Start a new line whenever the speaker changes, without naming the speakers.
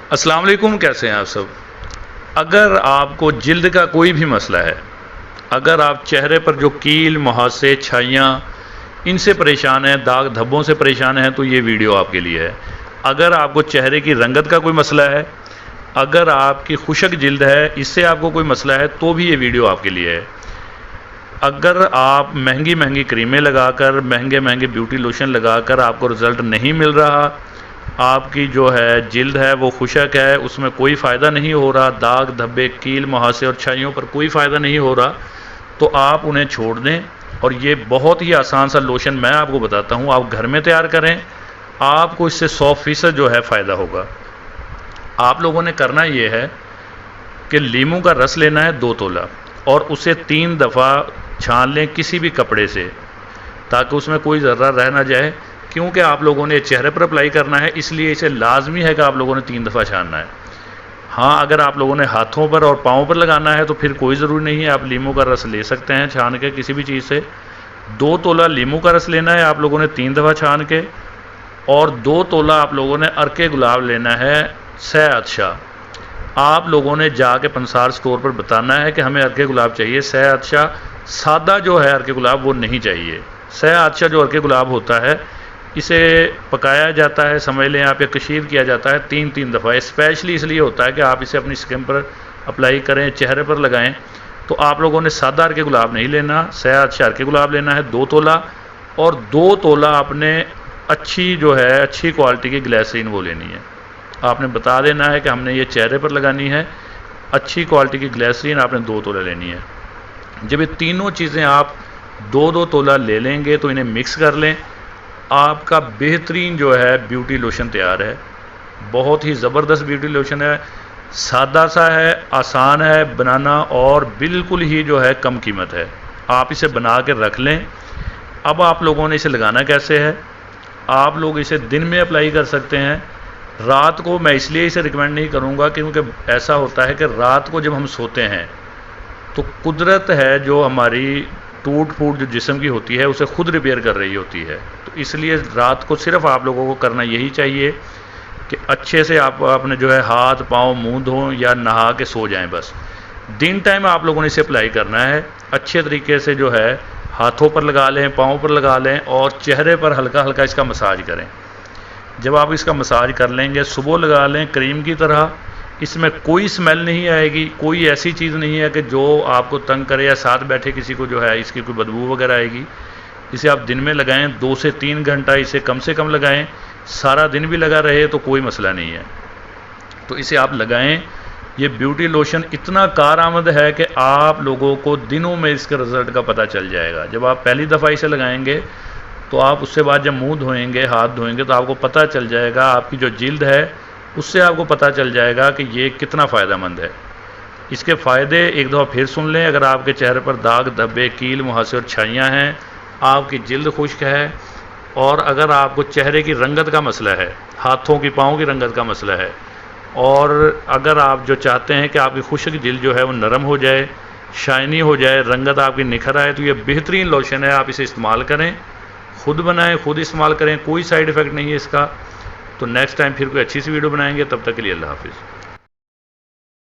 अस्सलाम वालेकुम, कैसे हैं आप सब। अगर आपको जिल्द का कोई भी मसला है, अगर आप चेहरे पर जो कील मुहासे छाइयाँ इनसे परेशान हैं, दाग धब्बों से परेशान हैं, तो ये वीडियो आपके लिए है। अगर आपको चेहरे की रंगत का कोई मसला है, अगर आपकी खुशक जिल्द है, इससे आपको कोई मसला है, तो भी ये वीडियो आपके लिए है। अगर आप महंगी महंगी क्रीमें लगाकर, महंगे महंगे ब्यूटी लोशन लगाकर आपको रिज़ल्ट नहीं मिल रहा, आपकी जो है जिल्द है वो खुशक है, उसमें कोई फ़ायदा नहीं हो रहा, दाग धब्बे कील मुहासे और छाइयों पर कोई फ़ायदा नहीं हो रहा, तो आप उन्हें छोड़ दें। और ये बहुत ही आसान सा लोशन मैं आपको बताता हूँ, आप घर में तैयार करें, आपको इससे 100% जो है फ़ायदा होगा। आप लोगों ने करना ये है कि लीमू का रस लेना है 2 तोला और उसे 3 दफ़ा छान लें किसी भी कपड़े से, ताकि उसमें कोई ज़र्रा रह ना जाए। क्योंकि आप लोगों ने चेहरे पर अप्लाई करना है, इसलिए इसे लाजमी है कि आप लोगों ने 3 दफ़ा छानना है। हाँ, अगर आप लोगों ने हाथों पर और पाँव पर लगाना है तो फिर कोई ज़रूरी नहीं है, आप लीमू का रस ले सकते हैं छान के किसी भी चीज़ से। 2 तोला लीमू का रस लेना है आप लोगों ने 3 दफ़ा छान के, और 2 तोला आप लोगों ने अर्के गुलाब लेना है सह अच्छा। आप लोगों ने जाके पंसार स्टोर पर बताना है कि हमें अर्के गुलाब चाहिए सह अच्छा, सादा जो है अर्के गुलाब वो नहीं चाहिए। सह अच्छा जो अर्के गुलाब होता है, इसे पकाया जाता है, समझ लें आप, या कशीर किया जाता है 3-3 दफ़ा। स्पेशली इसलिए होता है कि आप इसे अपनी स्किन पर अप्लाई करें, चेहरे पर लगाएं। तो आप लोगों ने सादा अर्के गुलाब नहीं लेना, सह अच्छा अर्के गुलाब लेना है 2 तोला, और 2 तोला आपने अच्छी जो है अच्छी क्वालिटी की ग्लिसरीन वो लेनी है। आपने बता देना है कि हमने ये चेहरे पर लगानी है, अच्छी क्वालिटी की ग्लिसरीन आपने 2 तोला लेनी है। जब ये तीनों चीज़ें आप 2-2 तोला ले लेंगे तो इन्हें मिक्स कर लें, आपका बेहतरीन जो है ब्यूटी लोशन तैयार है। बहुत ही ज़बरदस्त ब्यूटी लोशन है, सादा सा है, आसान है बनाना, और बिल्कुल ही जो है कम कीमत है। आप इसे बना के रख लें। अब आप लोगों ने इसे लगाना कैसे है, आप लोग इसे दिन में अप्लाई कर सकते हैं। रात को मैं इसलिए इसे रिकमेंड नहीं करूँगा क्योंकि ऐसा होता है कि रात को जब हम सोते हैं तो कुदरत है जो हमारी टूट फूट जो जिस्म की होती है उसे खुद रिपेयर कर रही होती है। तो इसलिए रात को सिर्फ आप लोगों को करना यही चाहिए कि अच्छे से आप अपने जो है हाथ पाँव मुंह धों या नहा के सो जाएं बस। दिन टाइम आप लोगों ने इसे अप्लाई करना है अच्छे तरीके से, जो है हाथों पर लगा लें, पाँव पर लगा लें, और चेहरे पर हल्का हल्का इसका मसाज करें। जब आप इसका मसाज कर लेंगे, सुबह लगा लें क्रीम की तरह, इसमें कोई स्मेल नहीं आएगी, कोई ऐसी चीज़ नहीं है कि जो आपको तंग करे या साथ बैठे किसी को जो है इसकी कोई बदबू वगैरह आएगी। इसे आप दिन में लगाएं, 2 से 3 घंटा इसे कम से कम लगाएं, सारा दिन भी लगा रहे तो कोई मसला नहीं है। तो इसे आप लगाएं। ये ब्यूटी लोशन इतना कारआमद है कि आप लोगों को दिनों में इसके रिज़ल्ट का पता चल जाएगा। जब आप पहली दफ़ा इसे लगाएंगे तो आप उससे बाद जब मुंह धोएंगे, हाथ धोएंगे, तो आपको पता चल जाएगा, आपकी जो जिल्द है उससे आपको पता चल जाएगा कि ये कितना फ़ायदेमंद है। इसके फ़ायदे एक दफ़ा फिर सुन लें। अगर आपके चेहरे पर दाग धब्बे कील मुहासे और छाइयाँ हैं, आपकी जिल्द खुश्क है, और अगर आपको चेहरे की रंगत का मसला है, हाथों की पाँव की रंगत का मसला है, और अगर आप जो चाहते हैं कि आपकी खुश्क जिल्द जो है वो नरम हो जाए, शाइनी हो जाए, रंगत आपकी निखर आए, तो ये बेहतरीन लोशन है। आप इसे इस्तेमाल करें, खुद बनाएं, खुद इस्तेमाल करें, कोई साइड इफ़ेक्ट नहीं है इसका। तो नेक्स्ट टाइम फिर कोई अच्छी सी वीडियो बनाएंगे, तब तक के लिए अल्लाह हाफ़िज़।